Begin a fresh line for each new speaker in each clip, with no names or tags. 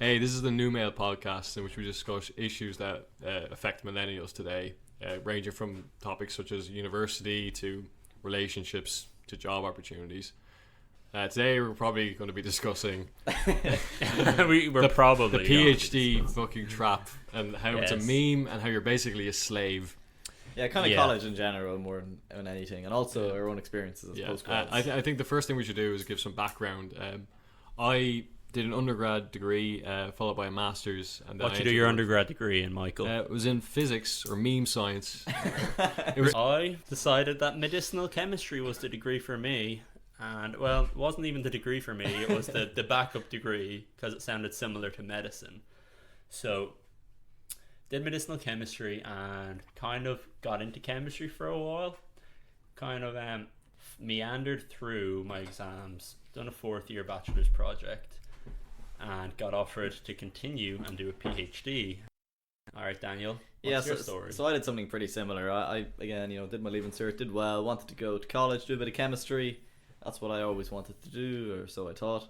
Hey, this is the Numale Podcast, in which we discuss issues that affect millennials today, ranging from topics such as university to relationships to job opportunities. Today we're probably going to be discussing
we're probably
the PhD fucking trap and how it's a meme and how you're basically a slave.
Yeah, kind of college in general more than anything, and also our own experiences as postgrads.
I think the first thing we should do is give some background. I did an undergrad degree followed by a master's. And then
what did you do your undergrad degree in, Michael?
It was in physics or meme science.
I decided that medicinal chemistry was the degree for me. And, well, it wasn't even the degree for me. It was the backup degree because it sounded similar to medicine. So, did medicinal chemistry and kind of got into chemistry for a while. Kind of meandered through my exams. Done a 4th year bachelor's project. And got offered to continue and do a PhD. Alright, Daniel, what's your story?
So I did something pretty similar. I again, did my leaving cert, did well, wanted to go to college, do a bit of chemistry. That's what I always wanted to do, or so I thought.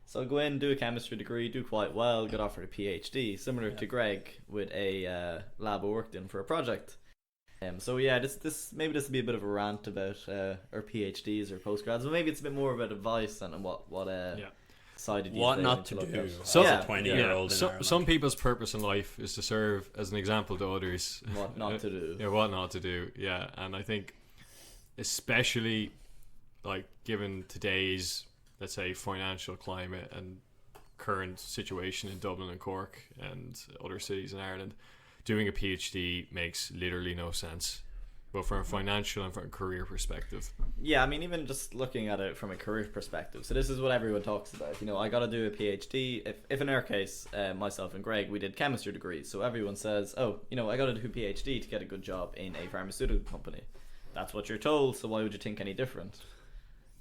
So I go in, do a chemistry degree, do quite well, get offered a PhD, similar to Greg, with a lab I worked in for a project. So yeah, this maybe this will be a bit of a rant about our PhDs or postgrads, but maybe it's a bit more about advice and what decided
what not to do.
So,
as a 20-year-old in Ireland.
Some people's purpose in life is to serve as an example to others.
What not to do.
Yeah, what not to do. Yeah, and I think especially like given today's, let's say, financial climate and current situation in Dublin and Cork and other cities in Ireland, doing a PhD makes literally no sense, both from a financial and from a career perspective.
Yeah, I mean, even just looking at it from a career perspective. So this is what everyone talks about. I got to do a PhD. If in our case, myself and Greg, we did chemistry degrees. So everyone says, I got to do a PhD to get a good job in a pharmaceutical company. That's what you're told, so why would you think any different?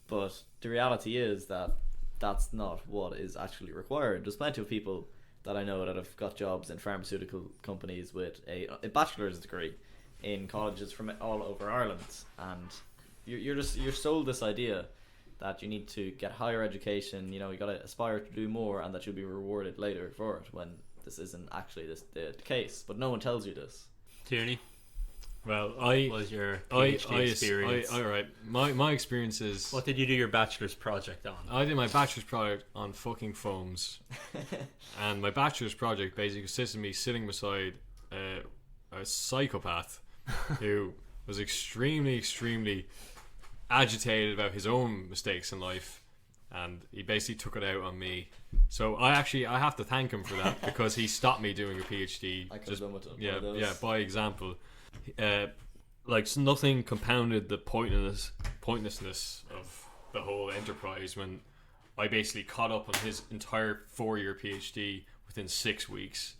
But the reality is that that's not what is actually required. There's plenty of people that I know that have got jobs in pharmaceutical companies with a bachelor's degree in colleges from all over Ireland, and you're sold this idea that you need to get higher education, you got to aspire to do more, and that you'll be rewarded later for it, when this isn't actually the case. But no one tells you this.
Tierney,
well,
what was your PhD experience?
All right, my experience is.
What did you do your bachelor's project on?
I did my bachelor's project on fucking foams, and my bachelor's project basically consisted of me sitting beside a psychopath who was extremely agitated about his own mistakes in life, and he basically took it out on me. So I have to thank him for that, because he stopped me doing a PhD.
I could have done with it.
Yeah, by example. Nothing compounded the pointlessness of the whole enterprise when I basically caught up on his entire 4-year PhD within 6 weeks,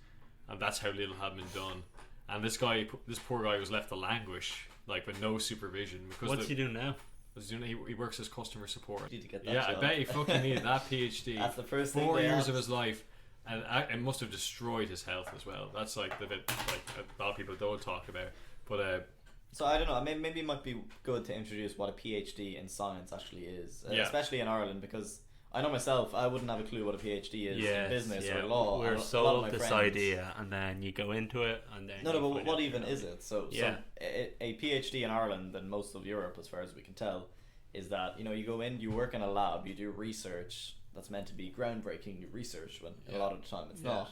and that's how little had been done. And this poor guy was left to languish, with no supervision. Because
what's he doing now?
He works as customer support.
Need to get that
job.
I
bet he fucking needed that PhD.
That's the first
4
thing
years of his life, and it must have destroyed his health as well. That's the bit a lot of people don't talk about. But
so I don't know. Maybe it might be good to introduce what a PhD in science actually is, especially in Ireland, because I know myself, I wouldn't have a clue what a PhD is in business or law.
We're sold this idea, and then you go into it, and then
but what even is it? So a PhD in Ireland and most of Europe, as far as we can tell, is that you go in, you work in a lab, you do research that's meant to be groundbreaking research, when a lot of the time it's not.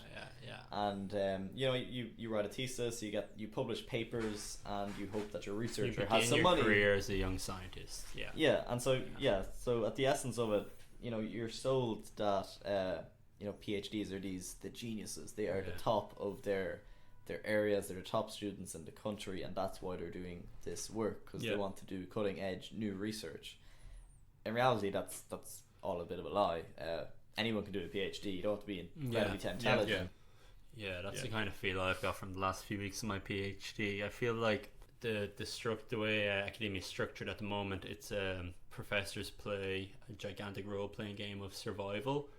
And you write a thesis, you publish papers, and you hope that your researcher has some money.
You begin your career as a young scientist.
So at the essence of it, you're sold that PhDs are the geniuses. They are the top of their areas. They're the top students in the country, and that's why they're doing this work, because they want to do cutting edge new research. In reality, that's all a bit of a lie. Anyone can do a PhD. You don't have to be incredibly intelligent.
That's the kind of feel I've got from the last few weeks of my PhD. I feel like the way academia is structured at the moment, it's professors play a gigantic role-playing game of survival,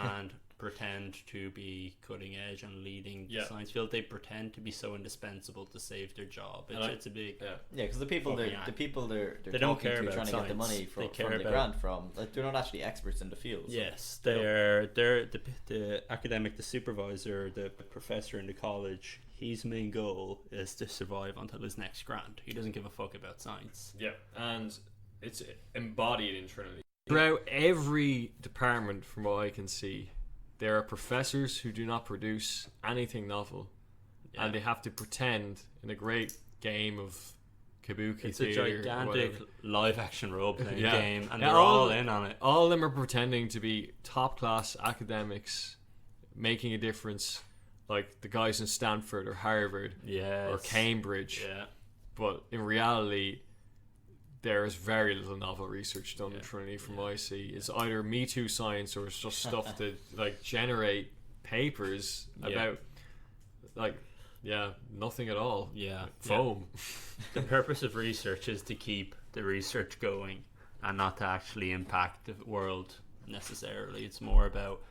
and pretend to be cutting edge and leading the
Yeah.
science field. They pretend to be so indispensable to save their job. It's a big
Yeah.
Yeah, because the people they're
They don't
talking
care
to,
about
trying to get the
science.
money
They
from
care
the
about-
grant from, like, they're not actually experts in the field. So
Yes,
they don't-
they're the academic, the supervisor, the professor in the college. His main goal is to survive until his next grant. He doesn't give a fuck about science.
Yeah, and it's embodied internally. Throughout every department, from what I can see, there are professors who do not produce anything novel,
Yeah.
and they have to pretend in a great game of kabuki
It's a
theater or
gigantic
whatever.
live action role playing
Yeah.
game, and
Yeah,
they're all in on it.
All of them are pretending to be top class academics, making a difference, like the guys in Stanford or Harvard
Yeah,
or Cambridge.
Yeah,
But in reality, there is very little novel research done internally from what I see. It's either Me Too science or it's just stuff to like generate papers about like nothing at all.
yeah.
Foam.
The purpose of research is to keep the research going and not to actually impact the world necessarily. It's more about,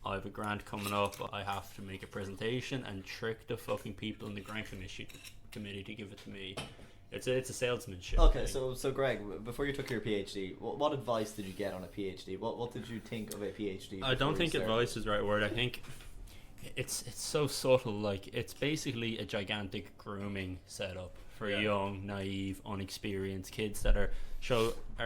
I have a grant coming up, I have to make a presentation and trick the fucking people in the grant committee to give it to me. It's a salesmanship
Okay,
thing.
so Greg, before you took your PhD, what advice did you get on a PhD? What did you think of a PhD?
I don't
before
think
you started?
advice is the right word. I think it's so subtle. Like, it's basically a gigantic grooming setup for young, naive, unexperienced kids that are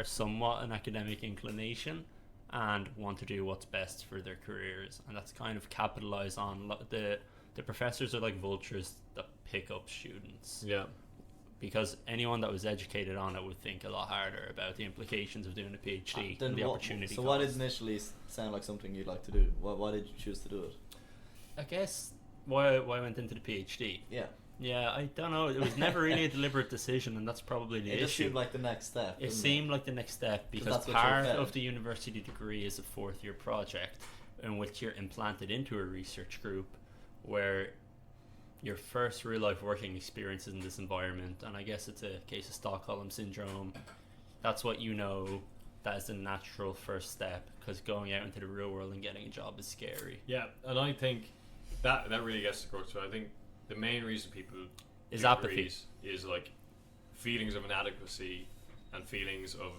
somewhat an academic inclination and want to do what's best for their careers, and that's kind of capitalized on. The professors are like vultures that pick up students.
Yeah.
Because anyone that was educated on it would think a lot harder about the implications of doing a PhD
Then
and the
what-
opportunity.
So what did
costs.
initially sound like something you'd like to do? Why did you choose to do it?
I guess why I went into the PhD.
Yeah,
Yeah, I don't know. It was never really a deliberate decision, and that's probably the
it just
issue.
seemed like the next step.
It
didn't
seemed like the next step because
that's what you're
part
fed.
of the university degree is a fourth-year project in which you're implanted into a research group where your first real-life working experience is in this environment, and I guess it's a case of Stockholm syndrome. That's what you know. That is the natural first step, because going out into the real world and getting a job is scary.
Yeah, and I think that really gets to the crux of it. I think the main reason people
Is
do
apathy.
degrees is like feelings of inadequacy and feelings of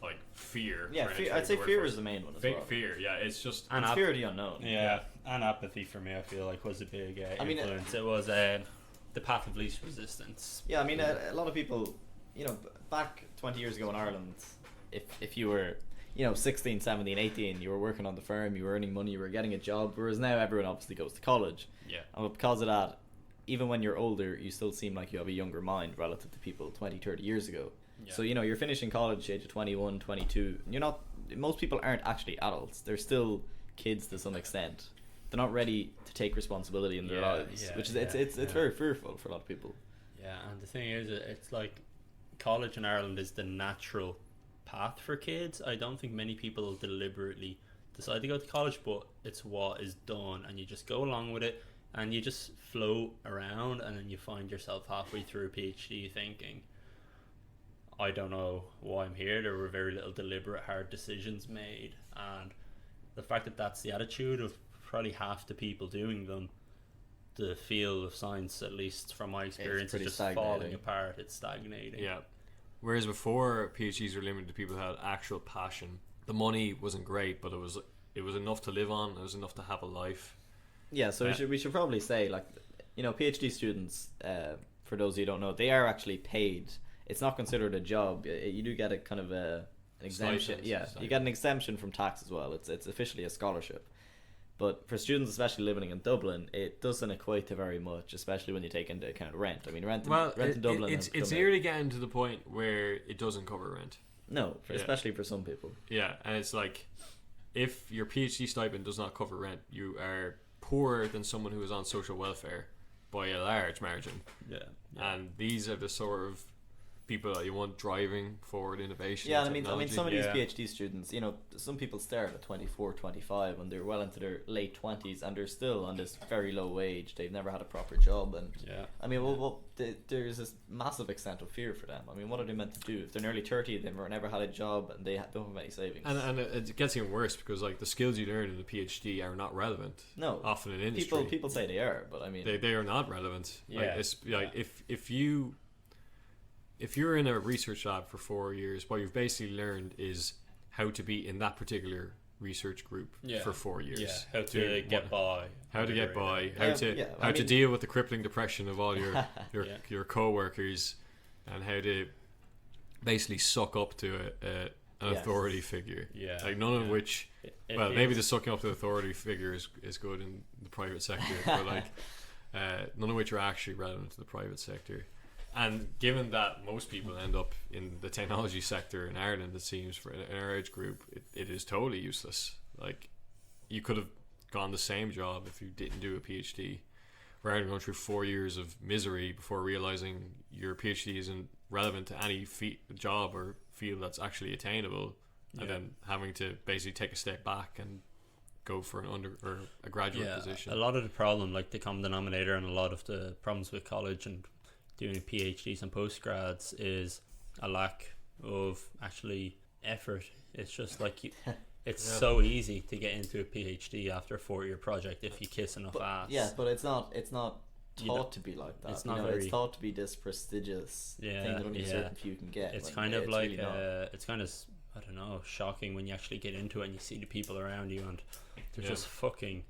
like fear.
Yeah,
for
fear,
entering
I'd say
the
fear
workforce.
is the main one as
Fe-
well.
Fear, yeah, it's just
And
It's fear of the unknown.
Yeah, and apathy for me, I feel like, was a big
I mean,
influence. It was the path of least resistance.
Yeah, I mean, a lot of people, back 20 years ago in Ireland, if you were, 16, 17, 18, you were working on the firm, you were earning money, you were getting a job, whereas now everyone obviously goes to college.
Yeah.
And because of that, even when you're older, you still seem like you have a younger mind relative to people 20, 30 years ago.
Yeah.
So, you're finishing college age of 21, 22, and most people aren't actually adults. They're still kids to some extent. They're not ready to take responsibility in their
Yeah,
lives,
yeah,
which is,
yeah,
it's
yeah.
very fearful for a lot of people.
Yeah, and the thing is, it's like college in Ireland is the natural path for kids. I don't think many people deliberately decide to go to college, but it's what is done, and you just go along with it, and you just float around, and then you find yourself halfway through a PhD thinking, I don't know why I'm here. There were very little deliberate hard decisions made, and the fact that that's the attitude of probably half the people doing them, the field of science, at least from my experience, is
pretty
just
stagnating.
falling apart. It's stagnating.
yeah. Whereas before, PhDs were limited to people who had actual passion. The money wasn't great, but it was enough to live on. It was enough to have a life.
Yeah, so we should probably say, like, PhD students, for those who don't know, they are actually paid. It's not considered a job. You do get a kind of an exemption.
Stipends,
Yeah, you get an exemption from tax as well. It's officially a scholarship. But for students, especially living in Dublin, it doesn't equate to very much, especially when you take into account rent. I mean, rent in Dublin.
It's
has become
nearly getting to the point where it doesn't cover rent.
no,
Yeah.
especially for some people.
Yeah, and it's like, if your PhD stipend does not cover rent, you are poorer than someone who is on social welfare by a large margin.
Yeah.
And these are the sort of people that you want driving forward innovation.
Yeah,
and
I mean,
technology.
some of
Yeah.
these PhD students, some people start at 24, 25, and they're well into their late 20s, and they're still on this very low wage. They've never had a proper job, and
Yeah.
I mean, there's this massive extent of fear for them. I mean, what are they meant to do if they're nearly 30? They've never had a job, and they don't have any savings.
And it gets even worse because like the skills you learn in the PhD are not relevant.
No,
often in industry.
people say they are, but I mean,
They are not relevant. Like,
Yeah.
it's like if you're in a research lab for 4 years, what you've basically learned is how to be in that particular research group for 4 years.
Yeah, how to get by.
How to get by,
Yeah,
how
I
to
mean-
deal with the crippling depression of all your
Yeah.
your co-workers, and how to basically suck up to an
Yes.
authority figure.
Yeah,
Like none of
yeah.
which,
It
well, maybe
is.
the sucking up to the authority figure is good in the private sector, but like none of which are actually relevant to the private sector. And given that most people end up in the technology sector in Ireland, it seems for in our age group, it is totally useless. Like you could have gone the same job if you didn't do a PhD, rather than going through 4 years of misery before realizing your PhD isn't relevant to any job or field that's actually attainable, and then having to basically take a step back and go for an under or a graduate position.
A lot of the problem, like the common denominator, and a lot of the problems with college and doing PhDs and postgrads is a lack of actually effort. It's just like it's so easy to get into a PhD after a 4-year project if you kiss enough ass.
yeah, but it's not
You don't-
taught to be like that.
it's not very-
It's thought to be this prestigious thing that only certain few can get.
It's
when
kind of
it's
like
really not.
it's kind of, I don't know, shocking when you actually get into it and you see the people around you and they're
Yeah.
just fucking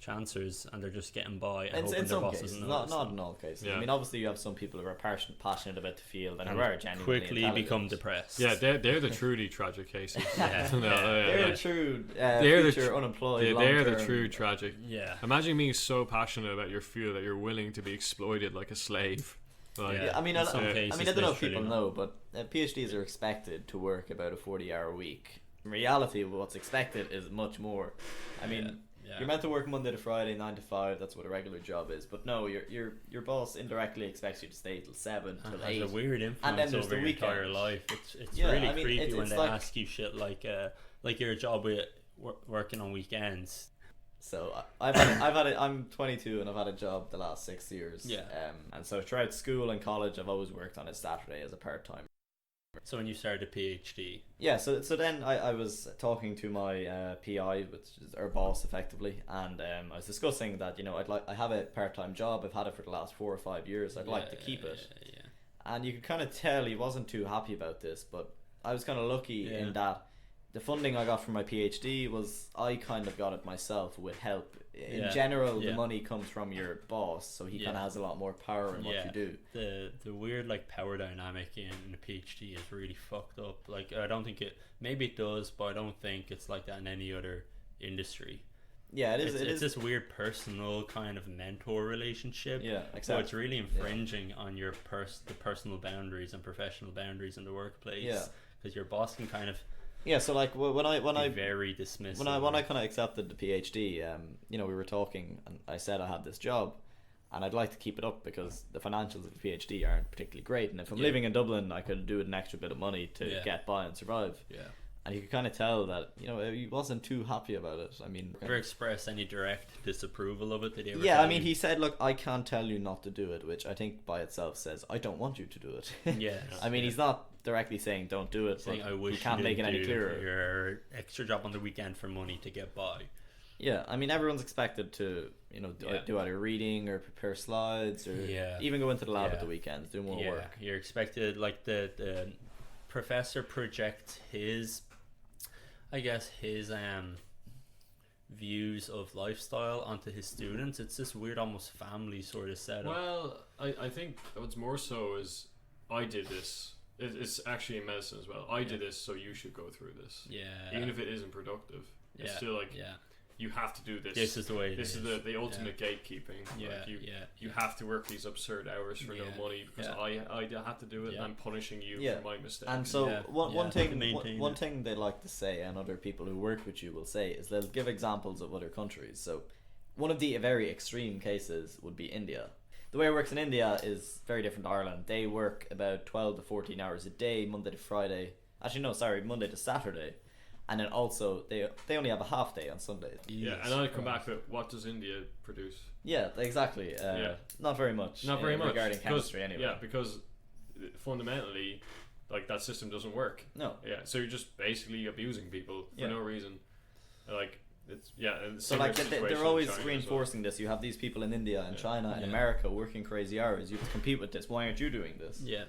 chancers and they're just getting by and
In
hoping their
some
bosses
cases,
notice
not
them.
in all cases.
Yeah.
I mean, obviously, you have some people who are passionate about the field and who
And
are genuinely
quickly
intelligent.
become depressed.
Yeah, they're the truly tragic cases.
Yeah.
They're
yeah.
the true
They're the
future unemployed.
They're the
long-term-
true tragic.
Yeah.
Imagine being so passionate about your field that you're willing to be exploited like a slave. Like,
Yeah.
Yeah, I mean,
In
I
some
mean,
cases,
I don't know if
literally
people
not.
know, but PhDs are expected to work about a 40-hour week. In reality, what's expected is much more. I mean,
Yeah.
you're meant to work Monday to Friday, 9 to 5. That's what a regular job is. But no, your boss indirectly expects you to stay till 7,
And
till
has
8.
a weird
And
influence
then there's
over
the
your entire
weekend.
life. It's
Yeah,
really
I mean,
creepy
it's-
when
it's
they
like-
ask you shit like your job with working on weekends.
So I'm 22 and I've had a job the last 6 years.
Yeah.
And so throughout school and college, I've always worked on a Saturday as a part-time.
So when you started a PhD,
Yeah, so then I was talking to my PI, which is our boss effectively, and I was discussing that I have a part-time job. I've had it for the last 4 or 5 years. I'd like to keep it,
Yeah.
and you could kind of tell he wasn't too happy about this. But I was kind of lucky
Yeah.
in that the funding I got from my PhD was I kind of got it myself with help. In
Yeah,
general,
yeah.
the money comes from your boss, so he kind
Yeah.
of has a lot more power in what
Yeah.
you do.
The weird like power dynamic in a PhD is really fucked up. Like I don't think maybe it does, but I don't think it's like that in any other industry.
Yeah, it is.
It's this weird personal kind of mentor relationship.
Yeah,
So
exactly.
it's really infringing on your the personal boundaries and professional boundaries in the workplace.
Yeah.
Because your boss can kind of
Yeah, so like when I
be very dismissive.
when I kind of accepted the PhD, we were talking, and I said I had this job, and I'd like to keep it up because the financials of a PhD aren't particularly great, and if I'm
Yeah.
living in Dublin, I could do an extra bit of money to
Yeah.
get by and survive.
Yeah.
And you could kind of tell that he wasn't too happy about it. I mean,
Ever express any direct disapproval of it? Did he ever
yeah,
tell
I mean,
you?
he said, "Look, I can't tell you not to do it," which I think by itself says I don't want you to do it.
Yeah.
I mean, he's not directly saying don't do it,
saying
but
I wish
he can't
you
make it
didn't
any
do
clearer.
your extra job on the weekend for money to get by.
Yeah, I mean, everyone's expected to, do either reading or prepare slides or even go into the lab at the weekends, do more work.
You're expected, like the professor projects his views of lifestyle onto his students. It's this weird, almost family sort of setup.
Well, I think what's more so is I did this. It's actually in medicine as well. I did this, so you should go through this.
Yeah.
Even if it isn't productive, it's still like you have to do this.
This is the way.
This is the ultimate gatekeeping.
Yeah,
Like you have to work these absurd hours for no money because I had to do it, and I'm punishing you for my mistake.
And so one
maintain
thing they like to say, and other people who work with you will say, is they'll give examples of other countries. So one of the very extreme cases would be India. the way it works in India is very different to Ireland. They work about 12 to 14 hours a day, Monday to Friday. Actually, no, sorry, Monday to Saturday. And then also, they only have a half day on Sundays.
Yeah, and I'll come back to what does India produce?
Yeah, exactly. Not very much.
Not very much.
Regarding chemistry, anyway.
Yeah, because fundamentally, like, that system doesn't work.
No.
Yeah, so you're just basically abusing people for no reason. Like, it's, and
so like they're always reinforcing this. You have these people in India and China and America working crazy hours. You have to compete with this. Why aren't you doing this?
Yeah.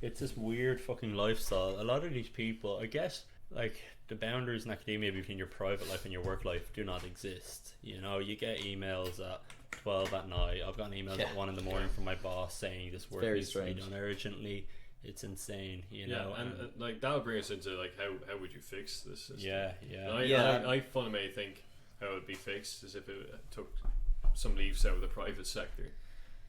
It's this weird fucking lifestyle. A lot of these people, I guess, like, the boundaries in academia between your private life and your work life do not exist. You know, you get emails at 12 at night. I've gotten emails at 1 in the morning from my boss saying this work needs to be done urgently. It's insane, you know.
And like, that'll bring us into like how would you fix this system? I fundamentally think how it would be fixed is if it took some leaves out of the private sector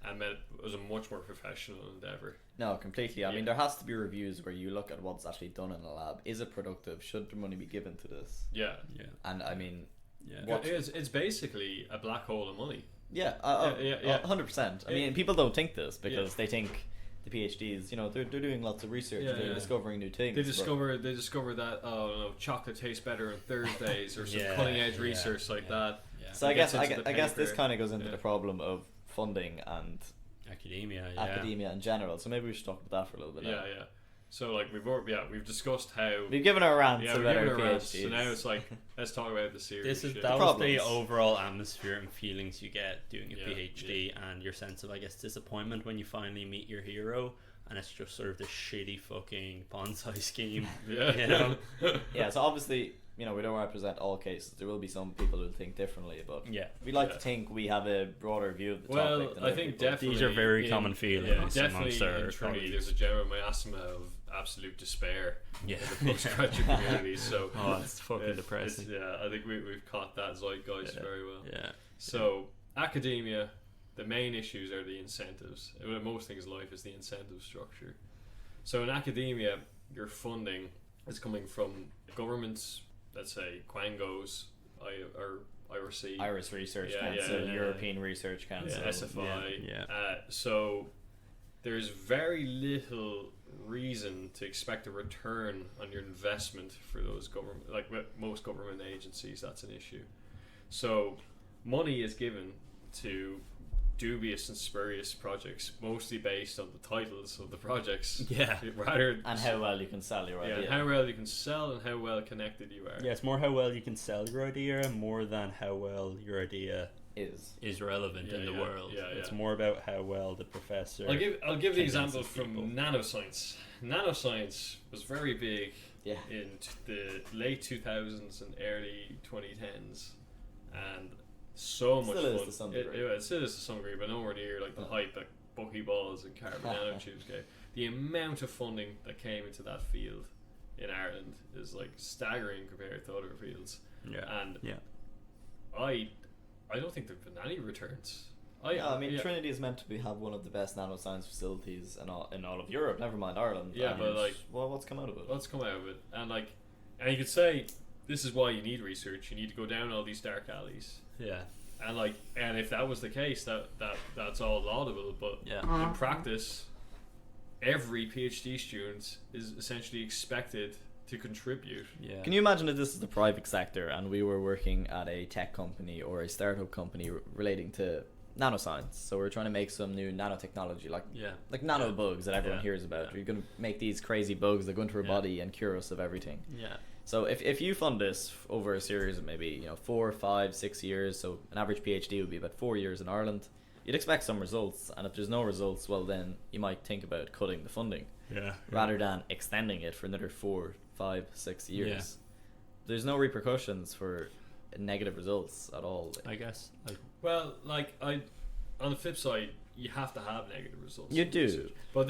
and it was a much more professional endeavor.
No, completely. I mean, there has to be reviews where you look at what's actually done in the lab. Is it productive? Should the money be given to this?
Yeah.
And I mean,
it's basically a black hole of money.
100%. I mean, people don't think this because they think the PhDs, you know, they're doing lots of research. They're discovering new things.
They discover that chocolate tastes better on Thursdays or some cutting edge research like that.
Yeah. So I guess this kind of goes into the problem of funding and academia in general. So maybe we should talk about that for a little bit.
Yeah. So like we've discussed how
we've given our rants about our PhDs.
So now it's like, let's talk about the serious shit.
That was the overall atmosphere and feelings you get doing a PhD, and your sense of, I guess, disappointment when you finally meet your hero, and it's just sort of this shitty fucking bonsai scheme. You know?
So obviously, you know, we don't represent all cases. There will be some people who think differently, but we like to think we have a broader view of the topic.
Well, I think definitely
these are very common feelings.
Definitely, there's a general miasma of absolute despair in the postgraduate community. So
it's fucking depressing.
I think we've caught that zeitgeist very well.
Yeah.
So academia, the main issues are the incentives. Most things in life is the incentive structure. So in academia, your funding is coming from governments. Let's say Quangos,
Irish Research Council, European Research Council,
SFI. So there's very little reason to expect a return on your investment for those government, like most government agencies. That's an issue. So money is given to dubious and spurious projects, mostly based on the titles of the projects. And
how well you can sell your idea.
And how well you can sell and how well connected you are.
Yeah, it's more how well you can sell your idea more than how well your idea is relevant in the world. It's more about how well the professor.
I'll give the example from nanoscience. Nanoscience was very big in the late 2000s and early 2010s, and so much fun.
To some degree.
It still is to some degree, but nowhere near like the hype that buckyballs and carbon nanotubes gave. The amount of funding that came into that field in Ireland is like staggering compared to other fields. I don't think there've been any returns.
Trinity is meant to have one of the best nanoscience facilities in all of Europe. Never mind Ireland.
But like,
what's come out of it?
And you could say this is why you need research. You need to go down all these dark alleys.
Yeah.
And if that was the case, that's all laudable. But in practice, every PhD student is essentially expected to contribute.
Yeah. Can you imagine if this is the private sector and we were working at a tech company or a startup company relating to nanoscience? So we're trying to make some new nanotechnology, like nano bugs that everyone hears about. You're going to make these crazy bugs that go into our body and cure us of everything.
Yeah.
So if you fund this over a series of maybe 4, 5, 6 years, so an average PhD would be about 4 years in Ireland, you'd expect some results. And if there's no results, well then you might think about cutting the funding. Rather than extending it for another 4, 5, 6 years. There's no repercussions for negative results at all.
I guess.
On the flip side, you have to have negative results.
You do.
But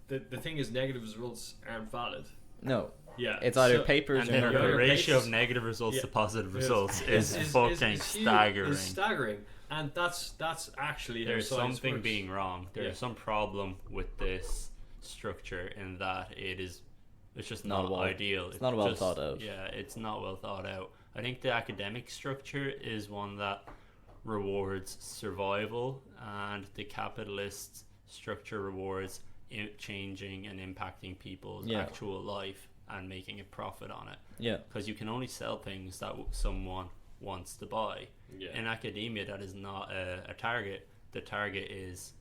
the thing is, negative results aren't valid.
No.
Yeah.
It's either papers
and
or
the ratio of negative results to positive results is fucking staggering.
It's staggering. And that's actually
there's something
works.
being wrong. There's some problem with this structure in that it's just not ideal.
It's not well thought out.
Yeah, it's not well thought out. I think the academic structure is one that rewards survival, and the capitalist structure rewards changing and impacting people's actual life and making a profit on it.
Yeah.
Because you can only sell things that someone wants to buy.
Yeah.
In academia, that is not a target. The target is...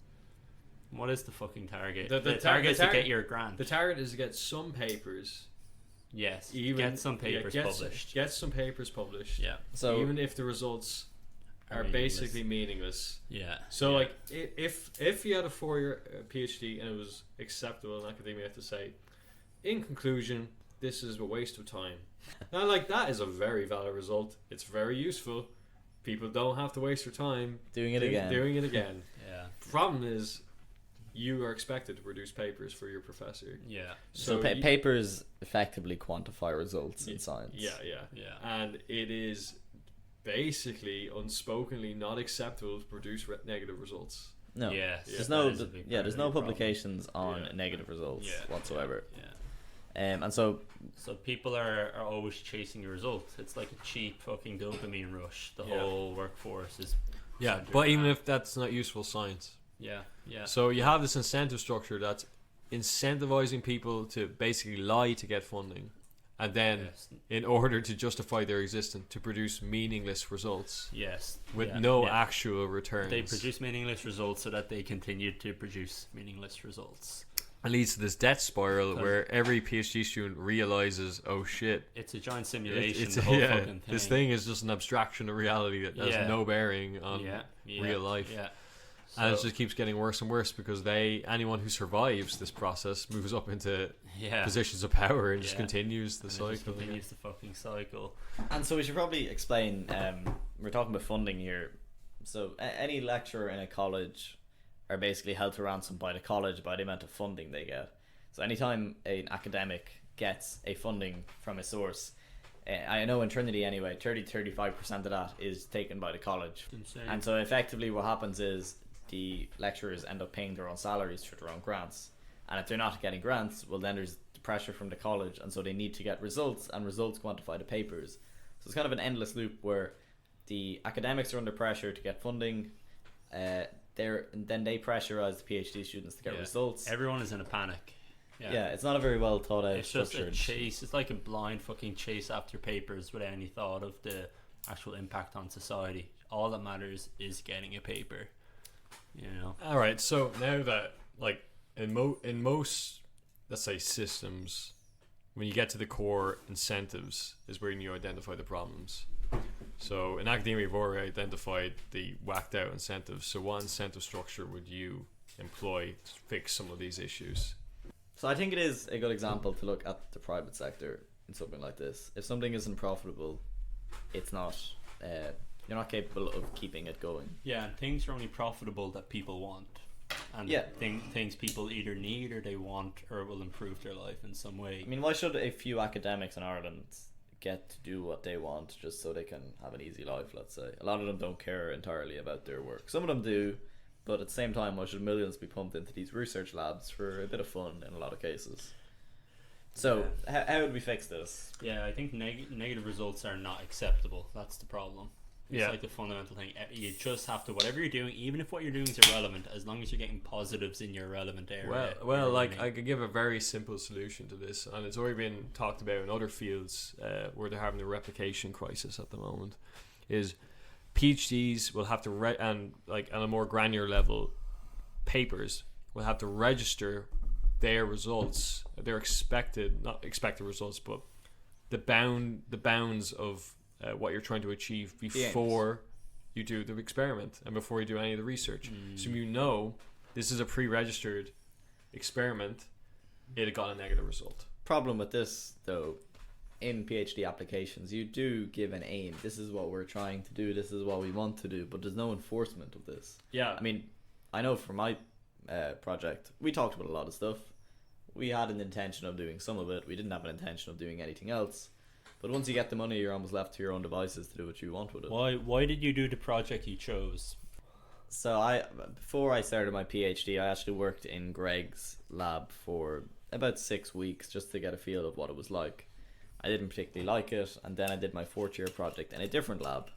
What is the fucking target? The target is to get your grant.
The target is to get some papers.
Yes. Get some papers published.
Get some papers published.
Yeah.
So even if the results are basically meaningless.
Yeah.
So like if you had a 4-year PhD and it was acceptable in academia, you have to say, in conclusion, this is a waste of time. Now, like, that is a very valid result. It's very useful. People don't have to waste their time
doing it again.
Yeah.
Problem is, you are expected to produce papers for your professor.
Yeah.
So papers effectively quantify results in science.
Yeah. And it is basically unspokenly not acceptable to produce negative results.
No.
Yes.
There's no publications on negative results whatsoever.
Yeah.
And so
people are always chasing a result. It's like a cheap fucking dopamine rush. The whole workforce is
but even if that's not useful science.
Yeah.
So you have this incentive structure that's incentivizing people to basically lie to get funding, and then in order to justify their existence, to produce meaningless results.
Yes.
With no actual returns.
They produce meaningless results so that they continue to produce meaningless results.
It leads to this death spiral where every PhD student realizes, oh shit,
it's a giant simulation.
It's
the whole fucking thing.
This thing is just an abstraction of reality that has no bearing on real life.
Yeah.
And it just keeps getting worse and worse because anyone who survives this process moves up into positions of power and just continues the cycle.
Just continues the fucking cycle.
And so we should probably explain, we're talking about funding here. So any lecturer in a college are basically held to ransom by the college by the amount of funding they get. So anytime an academic gets a funding from a source, I know in Trinity anyway, 30-35% of that is taken by the college.
Insane.
And so effectively what happens is the lecturers end up paying their own salaries for their own grants. And if they're not getting grants, well then there's the pressure from the college, and so they need to get results, and results quantify the papers. So it's kind of an endless loop where the academics are under pressure to get funding, then they pressurize the PhD students to get results.
Everyone is in a panic.
Yeah, it's not a very well thought out.
It's just a chase. It's like a blind fucking chase after papers without any thought of the actual impact on society. All that matters is getting a paper. You know.
All right. So now that, like, in most, let's say, systems, when you get to the core incentives is where you identify the problems. So in academia, we've already identified the whacked out incentives. So what incentive structure would you employ to fix some of these issues?
So I think it is a good example to look at the private sector in something like this. If something isn't profitable, it's not. You're not capable of keeping it going.
Yeah, and things are only profitable that people want, and things people either need or they want or will improve their life in some way.
I mean, why should a few academics in Ireland get to do what they want just so they can have an easy life? Let's say a lot of them don't care entirely about their work. Some of them do. But at the same time, why should millions be pumped into these research labs for a bit of fun in a lot of cases? So, how would we fix this?
Yeah, I think negative results are not acceptable. That's the problem. It's like the fundamental thing. You just have to, whatever you're doing, even if what you're doing is irrelevant, as long as you're getting positives in your relevant area.
Well, like, I could give a very simple solution to this, and it's already been talked about in other fields where they're having a replication crisis at the moment, is PhDs will have to and like on a more granular level, papers will have to register their results, their not expected results, but the bounds of what you're trying to achieve before you do the experiment and before you do any of the research. So you know this is a pre-registered experiment. It got a negative result.
Problem with this though, in PhD applications, you do give an aim. This is what we're trying to do. This is what we want to do. But there's no enforcement of this.
Yeah.
I mean, I know for my project, we talked about a lot of stuff. We had an intention of doing some of it. We didn't have an intention of doing anything else. But once you get the money, you're almost left to your own devices to do what you want with it.
Why did you do the project you chose?
So before I started my PhD, I actually worked in Greg's lab for about 6 weeks just to get a feel of what it was like. I didn't particularly like it, and then I did my 4th year project in a different lab.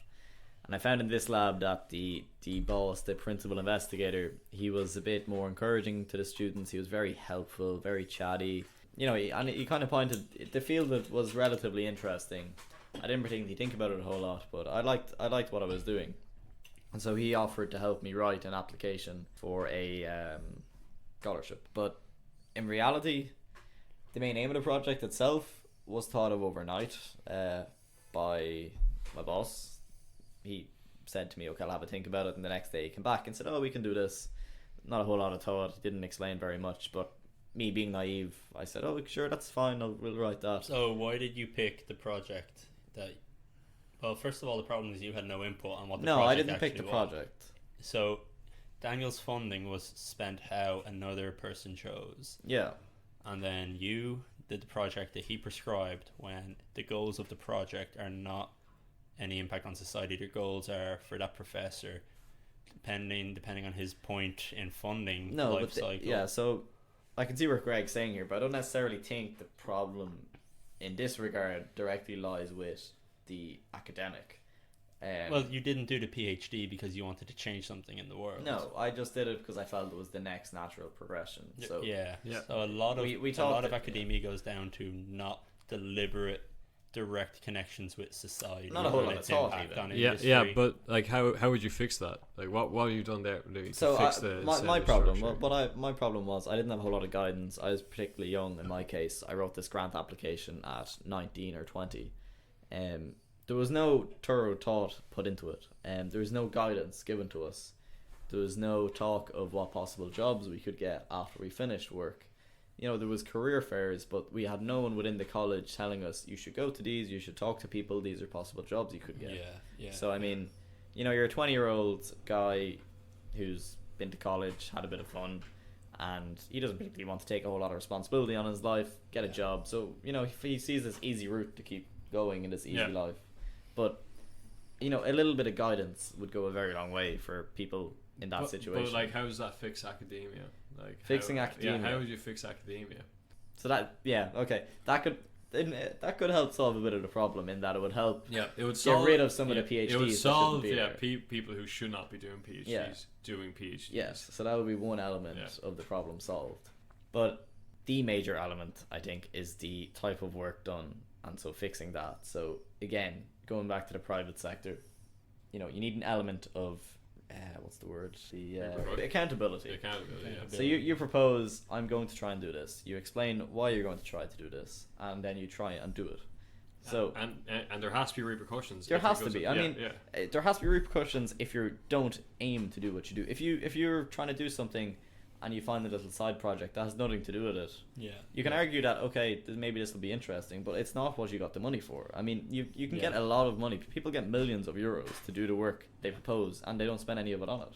And I found in this lab that the boss, the principal investigator, he was a bit more encouraging to the students. He was very helpful, very chatty. You know, he kind of pointed, the field was relatively interesting. I didn't particularly think about it a whole lot, but I liked what I was doing. And so he offered to help me write an application for a scholarship. But in reality, the main aim of the project itself was thought of overnight by my boss. He said to me, okay, I'll have a think about it, and the next day he came back and said, oh, we can do this. Not a whole lot of thought. He didn't explain very much, but me being naive, I said, oh, sure, that's fine, we'll write that.
So why did you pick the project that... Well, first of all, the problem is you had no input on what the project
No, I didn't pick the
was.
project.
So Daniel's funding was spent how another person chose.
Yeah.
And then you did the project that he prescribed when the goals of the project are not any impact on society. The goals are for that professor, depending on his point in funding life cycle.
Yeah, so I can see what Greg's saying here, but I don't necessarily think the problem in this regard directly lies with the academic.
Well, you didn't do the PhD because you wanted to change something in the world.
No, I just did it because I felt it was the next natural progression. So
yeah. So a lot of academia goes down to not deliberate, direct connections with society.
Not a whole lot of thought even.
Yeah, but like, how would you fix that? Like, what have you done there, Louis, to fix
my problem? My problem was I didn't have a whole lot of guidance. I was particularly young in my case. I wrote this grant application at 19 or 20. There was no thorough thought put into it. There was no guidance given to us. There was no talk of what possible jobs we could get after we finished work. You know, there was career fairs, but we had no one within the college telling us, you should go to these, you should talk to people, these are possible jobs you could get.
Yeah.
So, I mean, you know, you're a 20-year-old guy who's been to college, had a bit of fun, and he doesn't particularly want to take a whole lot of responsibility on his life, get a job. So, you know, he sees this easy route to keep going in this easy life. But, you know, a little bit of guidance would go a very long way for people in that situation.
But, like, how does that fix academia? Like,
fixing academia.
Yeah, how would you fix academia?
So that could help solve a bit of the problem in that it would help.
Yeah, it would
get rid of some of the PhDs.
It would solve people who should not be doing PhDs doing PhDs.
Yes, so that would be one element of the problem solved. But the major element, I think, is the type of work done, and so fixing that. So again, going back to the private sector, you know, you need an element of what's the word? The accountability. So you propose, I'm going to try and do this. You explain why you're going to try to do this, and then you try and do it. So
and there has to be repercussions.
There has to be. I mean, there has to be repercussions if you don't aim to do what you do. If you're trying to do something and you find a little side project that has nothing to do with it, you can argue that, okay, maybe this will be interesting, but it's not what you got the money for. I mean, you can get a lot of money. People get millions of euros to do the work they propose, and they don't spend any of it on it.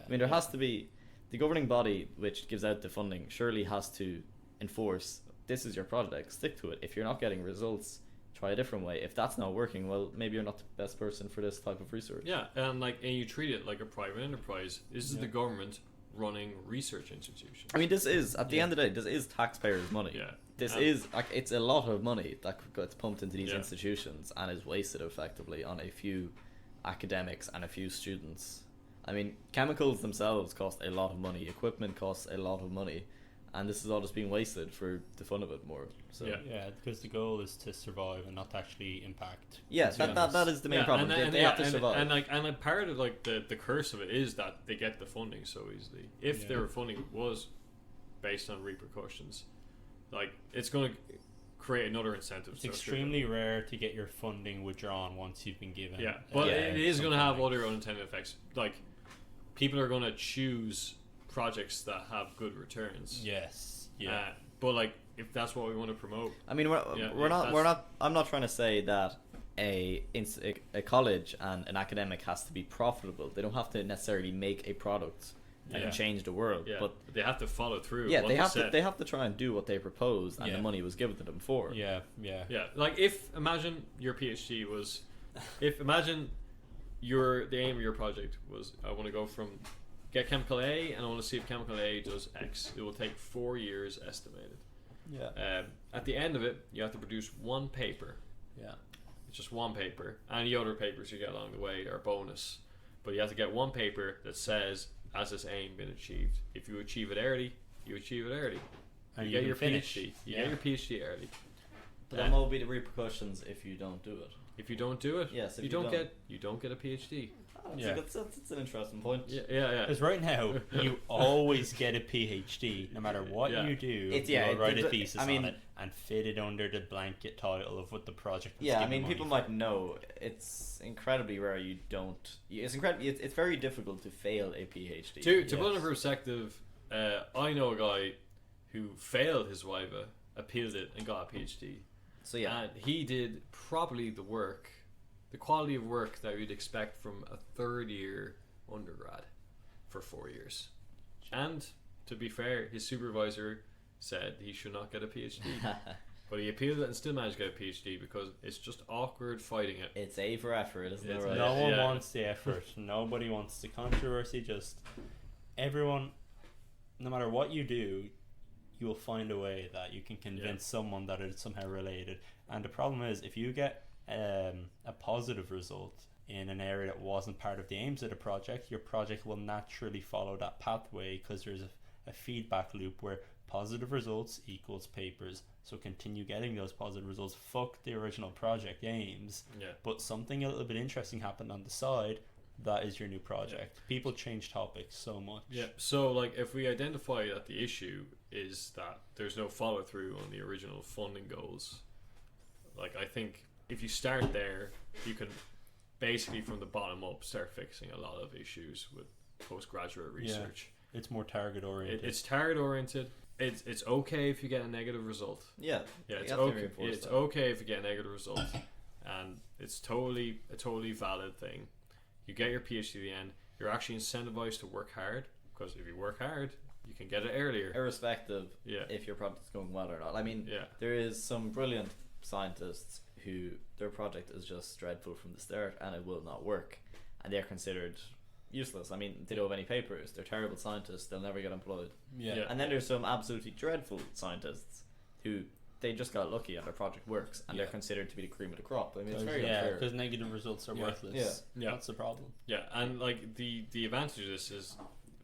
I mean, there has to be, the governing body which gives out the funding surely has to enforce, this is your project, stick to it. If you're not getting results, try a different way. If that's not working, well, maybe you're not the best person for this type of research.
And you treat it like a private enterprise. This is the government running research institutions.
I mean, this is, at the end of the day, this is taxpayers' money. This is, like, it's a lot of money that gets pumped into these institutions and is wasted effectively on a few academics and a few students. I mean, chemicals themselves cost a lot of money, equipment costs a lot of money, and this is all just being wasted for the fun of it more. So
because the goal is to survive and not to actually impact.
That is the main problem. They have to survive.
And part of like the curse of it is that they get the funding so easily. If their funding was based on repercussions, like, it's going to create another incentive.
It's extremely rare to get your funding withdrawn once you've been given.
But it is going to have other unintended effects. Like, people are going to choose projects that have good returns. But like, if that's what we want to promote,
I mean, I'm not trying to say that a college and an academic has to be profitable. They don't have to necessarily make a product that can change the world. But
they have to follow through.
They have to try and do what they proposed, and the money was given to them for.
Like, imagine your PhD was, imagine the aim of your project was, I want to go from get chemical A, and I want to see if chemical A does X. It will take 4 years estimated. At the end of it, you have to produce one paper. It's just one paper. Any other papers you get along the way are bonus. But you have to get one paper that says, has this aim been achieved? If you achieve it early, you achieve it early.
And
You
you
get your
can finish.
PhD. You get your PhD early.
But then what will be the repercussions if you don't do it?
If you don't do it,
Yes, if
you don't get a PhD.
Oh,
Yeah.
that's an interesting point.
Yeah.
Because right now, you always get a PhD, no matter what you do. You'll write a thesis on it and fit it under the blanket title of what the project is.
Yeah, I mean, people might know it's incredibly rare you don't. It's incredibly. It's very difficult to fail a PhD.
To put it in perspective, I know a guy who failed his Viva, appealed it, and got a PhD.
So yeah,
And he did probably the quality of work that you'd expect from a third year undergrad for 4 years. And to be fair, his supervisor said he should not get a PhD. But he appealed it and still managed to get a PhD because it's just awkward fighting it.
it's A for effort, isn't it?
It's-
Right?
No one
Yeah.
wants the effort. Nobody wants the controversy. Just everyone, no matter what you do, you will find a way that you can convince someone that it's somehow related. And the problem is, if you get a positive result in an area that wasn't part of the aims of the project, your project will naturally follow that pathway because there's a feedback loop where positive results equals papers. So continue getting those positive results. Fuck the original project aims.
Yeah.
But something a little bit interesting happened on the side. That is your new project. People change topics so much.
Yeah. So, like, if we identify that the issue is that there's no follow through on the original funding goals, like, I think if you start there, you can basically from the bottom up start fixing a lot of issues with postgraduate research.
It's more target oriented.
It's target oriented. It's okay if you get a negative result.
Yeah.
Yeah,
You
it's
have to
okay.
reinforce
It's
that.
okay if you get a negative result, and it's totally a totally valid thing. You get your PhD at the end. You're actually incentivized to work hard because if you work hard, you can get it earlier.
Irrespective
Yeah.
if your project is going well or not. I mean,
Yeah.
there is some brilliant scientists who their project is just dreadful from the start and it will not work, and they're considered useless. I mean, they don't have any papers. They're terrible scientists. They'll never get employed.
Yeah.
And then there's some absolutely dreadful scientists who they just got lucky and their project works and they're considered to be the cream of the crop. I mean, it's very unfair.
because negative results are worthless.
Yeah.
That's the problem.
Yeah, and like the advantage of this is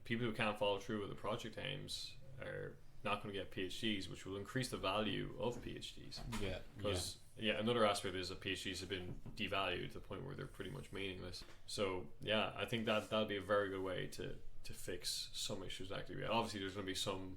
people who can't follow through with the project aims are not going to get PhDs, which will increase the value of PhDs.
Yeah.
Because another aspect is that PhDs have been devalued to the point where they're pretty much meaningless. So yeah, I think that'll be a very good way to fix some issues. Actually, obviously there's going to be some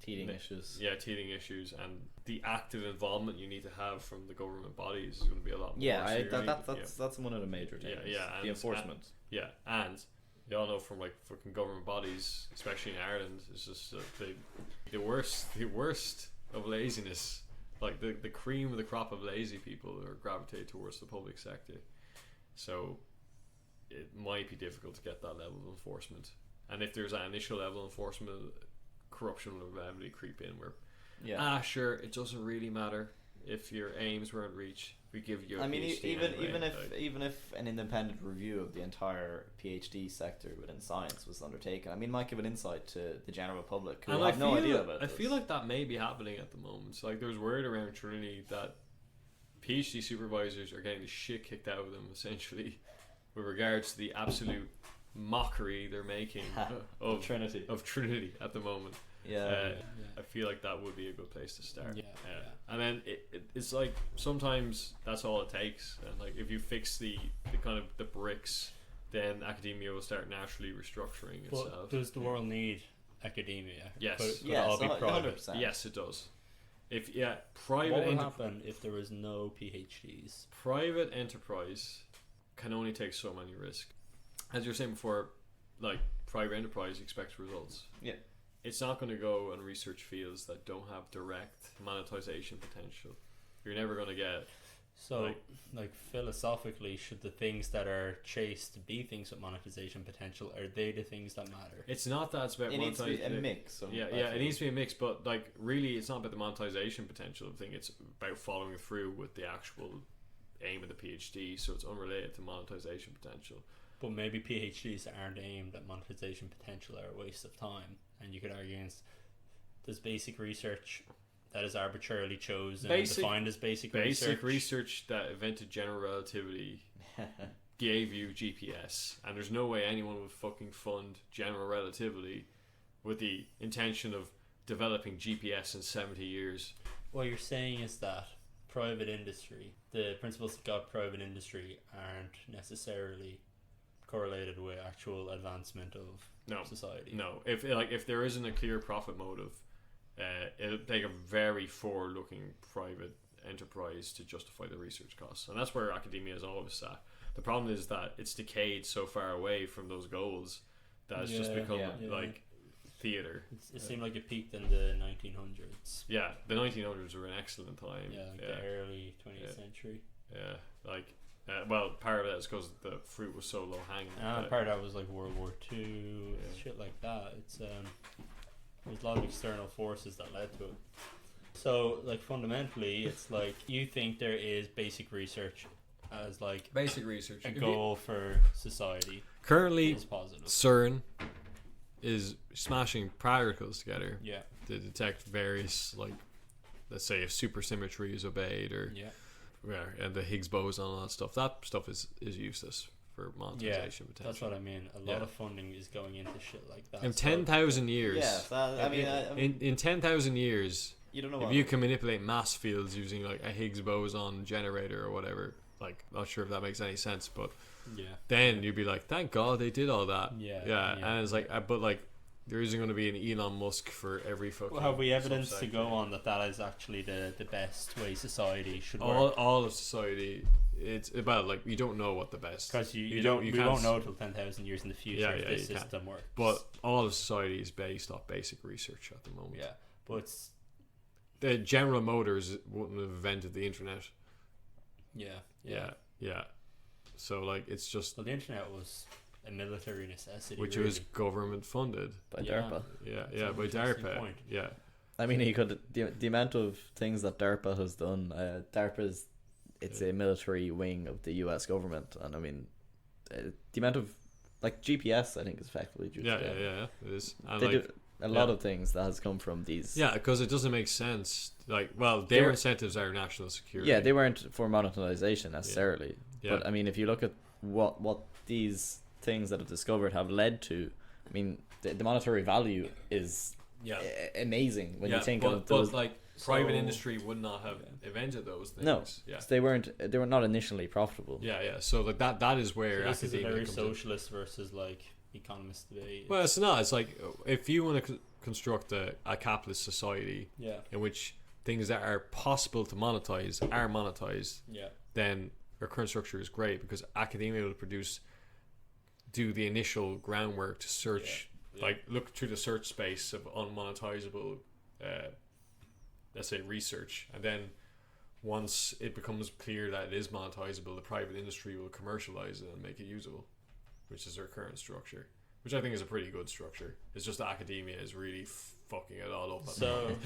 Teething issues.
Yeah, teething issues, and the active involvement you need to have from the government bodies is going to be a lot more.
Yeah,
So you're gonna need-
that's one of the major things.
Yeah,
the
and-
enforcement.
yeah, and you all know from like fucking government bodies, especially in Ireland, it's just the worst of laziness. Like the cream of the crop of lazy people are gravitate towards the public sector. So it might be difficult to get that level of enforcement. And if there's that initial level of enforcement, corruption will inevitably creep in. Where sure, it doesn't really matter if your aims weren't reached. We give you.
I mean, even
anyway.
even if an independent review of the entire PhD sector within science was undertaken, I mean, might give an insight to the general public who have no idea about
I
this.
feel like that may be happening at the moment. Like there's word around Trinity that PhD supervisors are getting the shit kicked out of them essentially, with regards to the absolute mockery they're making of Trinity at the moment. I feel like that would be a good place to start. And then it's like sometimes that's all it takes, and like if you fix the kind of the bricks, then academia will start naturally restructuring itself.
But does the world need academia?
Yes.
Could it all be private?
100%.
Yes, it does. Private
What would happen if there was no PhDs?
private enterprise can only take so many risks. As you were saying before, like private enterprise expects results.
Yeah.
It's not going to go and research fields that don't have direct monetization potential. You're never going to get.
So, like philosophically, should the things that are chased be things with monetization potential? Are they the things that matter?
It's not that it's about
It needs to be a
monetization.
mix. Of
It needs to be a mix, but like really, it's not about the monetization potential of the thing. It's about following through with the actual aim of the PhD. So it's unrelated to monetization potential.
But maybe PhDs aren't aimed at monetization potential, are a waste of time. And you could argue against, does basic research that is arbitrarily chosen and defined as basic
research that invented general relativity gave you GPS, and there's no way anyone would fucking fund general relativity with the intention of developing GPS in 70 years.
What you're saying is that private industry, the principles that got private industry, aren't necessarily correlated with actual advancement of society.
No, if there isn't a clear profit motive, it'll take a very forward-looking private enterprise to justify the research costs, and that's where academia is always sat. The problem is that it's decayed so far away from those goals that it's just become like theater.
It seemed like it peaked in the 1900s.
Yeah, the 1900s were an excellent time.
Yeah, the early 20th century.
Yeah, like, well, part of that is because the fruit was so low hanging.
Part of that was like World War II, shit like that. It's there's a lot of external forces that led to it. So, like, fundamentally, it's like you think there is basic research as like
basic research
a goal for society.
Currently,
is positive.
CERN is smashing particles together
Yeah.
to detect various, like, let's say if supersymmetry is obeyed, or and the Higgs boson and all that stuff. That stuff is useless for monetization potential.
That's what I mean. A lot of funding is going into shit like that.
In 10,000 years, in 10,000 years,
you don't know
if you can manipulate mass fields using like a Higgs boson generator or whatever. Like, not sure if that makes any sense, but then you'd be like, thank God they did all that. And it's like, but like, there isn't going to be an Elon Musk for every fucking.
Well, have we evidence to go on that is actually the best way society should work?
All of society, it's about, like, you don't know what the best,
because we won't know until 10,000 years in the future if this system works.
But all of society is based off basic research at the moment.
Yeah, but it's
the General Motors wouldn't have invented the internet. Yeah. So, like, it's just...
Well, the internet was a military necessity,
which was government funded.
By DARPA.
Yeah, by DARPA.
Point. Yeah. I mean, the amount of things that DARPA has done, DARPA's, it's a military wing of the US government, and I mean, the amount of, like, GPS, I think, is effectively due to
DARPA. Yeah, it is. And
they do a lot of things that has come from these.
Yeah, because it doesn't make sense. Like, well, their incentives are national security.
Yeah, they weren't for monetization necessarily. Yeah. But I mean, if you look at what these things that have discovered have led to, I mean, the monetary value is amazing when you think of those.
But, like, private industry would not have invented those things.
No, they were not initially profitable.
Yeah. So, like, that is where
this is a very socialist versus, like, economist debate.
Well, it's not. It's like, if you want to construct a capitalist society in which things that are possible to monetize are monetized, then our current structure is great, because academia will do the initial groundwork to search, like, look through the search space of unmonetizable, let's say, research, and then once it becomes clear that it is monetizable, the private industry will commercialize it and make it usable, which is our current structure, which I think is a pretty good structure. It's just that academia is really fucking it all up.
So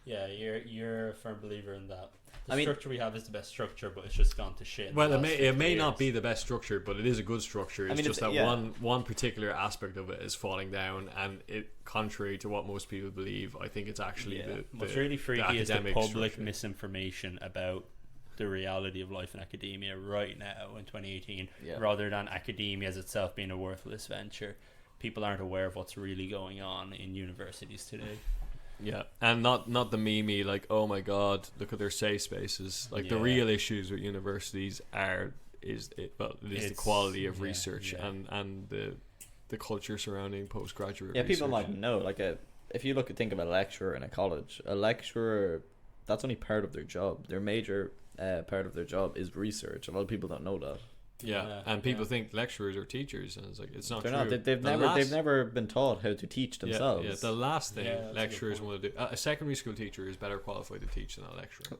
yeah, you're a firm believer in that. The structure we have is the best structure, but it's just gone to shit.
Well, it may not be the best structure, but it is a good structure. It's just that one particular aspect of it is falling down, and it, contrary to what most people believe, I think it's actually
what's really freaky is the public misinformation about the reality of life in academia right now in 2018, rather than academia as itself being a worthless venture. People aren't aware of what's really going on in universities today.
Yeah, and not the meme, like, oh my god, look at their safe spaces. Like, the real issues with universities is the quality of research and the culture surrounding postgraduate research.
People might know, like, if you think of a lecturer in a college, a lecturer, that's only part of their job. Their major part of their job is research. A lot of people don't know that.
And people think lecturers are teachers, and it's like, it's not
They're
true.
Not. They've never been taught how to teach themselves.
The last thing lecturers want to do, a secondary school teacher is better qualified to teach than a lecturer.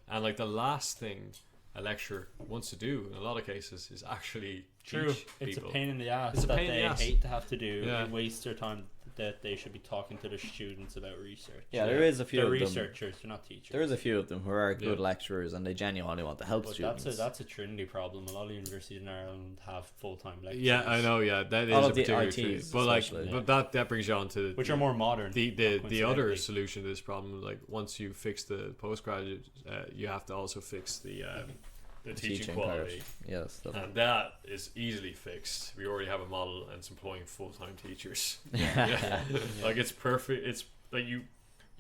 And, like, the last thing a lecturer wants to do in a lot of cases is actually teach
It's
people.
a pain in the ass. It's a pain in the ass. Hate to have to do. Waste their time that they should be talking to the students about research.
Yeah, there is a few
They're
of them.
researchers, they're not teachers.
There is a few of them who are good lecturers and they genuinely want to help
But
students.
that's a Trinity problem. A lot of universities in Ireland have full-time lecturers.
Yeah, I know. Yeah, that is
All
a
of the
particular
ITs
tree. But like,
especially.
but that brings you on to
which are more modern.
the other
coincidentally.
solution to this problem. Like, once you fix the postgraduate, you have to also fix the teaching quality.
part. Yes.
And that is easily fixed. We already have a model, and it's employing full-time teachers.
Yeah.
Like, it's perfect. It's like you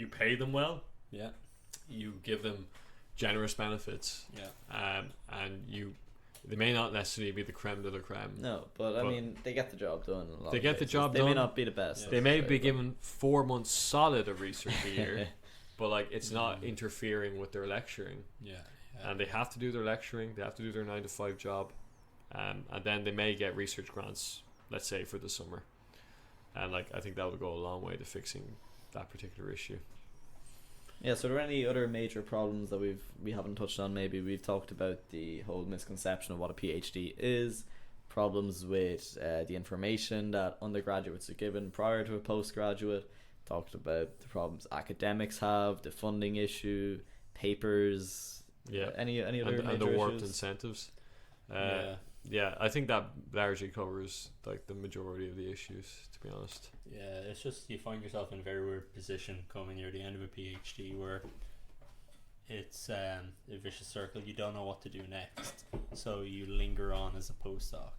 pay them well.
Yeah.
You give them generous benefits.
Yeah.
And they may not necessarily be the creme de la creme.
No, but I mean, they get the job done. In a lot
They
of
get the
cases.
job
They
done.
may not be the best.
Yeah.
They may
Right,
be
but-
given 4 months solid of research a year, but like, it's not interfering with their lecturing.
Yeah.
And they have to do their lecturing. They have to do their 9 to 5 job, and then they may get research grants, let's say, for the summer. And like, I think that would go a long way to fixing that particular issue.
Yeah, so are there any other major problems that we haven't touched on? Maybe we've talked about the whole misconception of what a PhD is, problems with the information that undergraduates are given prior to a postgraduate, talked about the problems academics have, the funding issue, papers, any other
and
major
the warped
issues?
incentives.
Yeah.
I think that largely covers like the majority of the issues, to be honest.
Yeah, it's just you find yourself in a very weird position coming near the end of a PhD where it's a vicious circle. You don't know what to do next, so you linger on as a postdoc,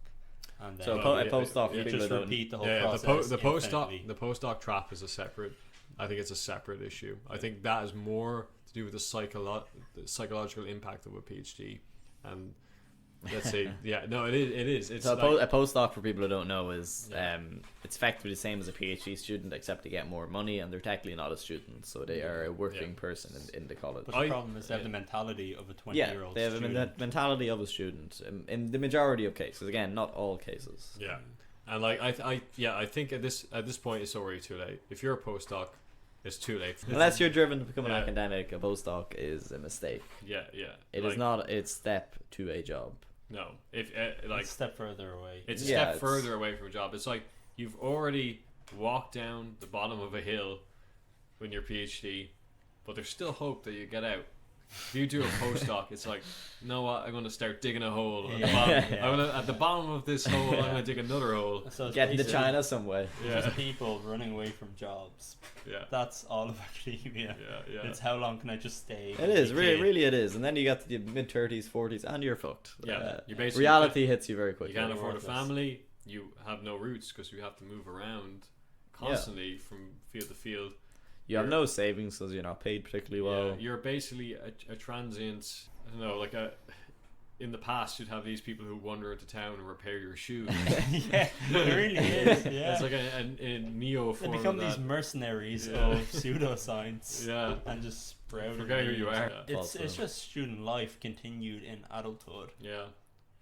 and then
So
Well,
a
yeah,
postdoc,
yeah,
for
you
people
just
that don't-
repeat the whole
Yeah,
process.
the
infinitely.
postdoc trap is a separate. I think it's a separate issue. I think that is more to do with the psychological impact of a PhD, and let's say, it is. It's
So
like,
a postdoc, for people who don't know, is
Yeah.
it's effectively the same as a PhD student, except they get more money, and they're technically not a student, so they are a working person in the college.
But the problem is they have the mentality of a 20-year-old
they have
student.
the mentality of a student in the majority of cases. Again, not all cases.
Yeah, and like I think at this point it's already too late. If you're a postdoc, it's too late.
Unless you're driven to become an
Yeah.
academic, a postdoc is a mistake.
Yeah.
It is not its step to a job.
No, if
Like a step further away.
it's a
Yeah,
step
it's-
further away from a job. It's like you've already walked down the bottom of a hill when you're PhD, but there's still hope that you get out. If you do a postdoc, it's like, you know what? I'm going to start digging a hole. At the bottom. At the bottom of this hole, I'm going to dig another hole.
So it's
Get into
basically
China some way.
just people running away from jobs.
Yeah.
That's all of academia.
Yeah.
It's how long can I just stay?
It is
decay?
really it is, and then you get to the mid 30s, 40s, and you're fucked.
Yeah, you basically
reality hits you very quickly.
You can't afford a
worthless.
family. You have no roots because you have to move around constantly from field to field.
You have no savings because you're not paid particularly well.
Yeah, you're basically a transient. I don't know, like in the past, you'd have these people who wander into town and repair your shoes.
Yeah, it really is. Yeah.
It's like a neo
They
form
become
of
these
that.
mercenaries
Yeah.
of pseudoscience.
Yeah.
And just sprout.
Forget who you are.
Yeah.
It's just student life continued in adulthood.
Yeah.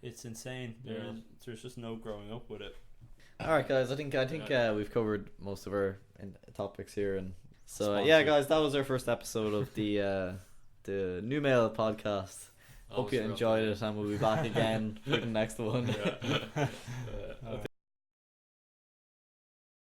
It's insane.
Yeah.
There's just no growing up with it.
All right, guys. I think we've covered most of our topics here, and so
Sponsored.
yeah, guys, that was our first episode of the Numale Podcast. Hope you
Almost
enjoyed
forgot
it, and we'll be back again for the next one.
the name. Yeah.
Alright.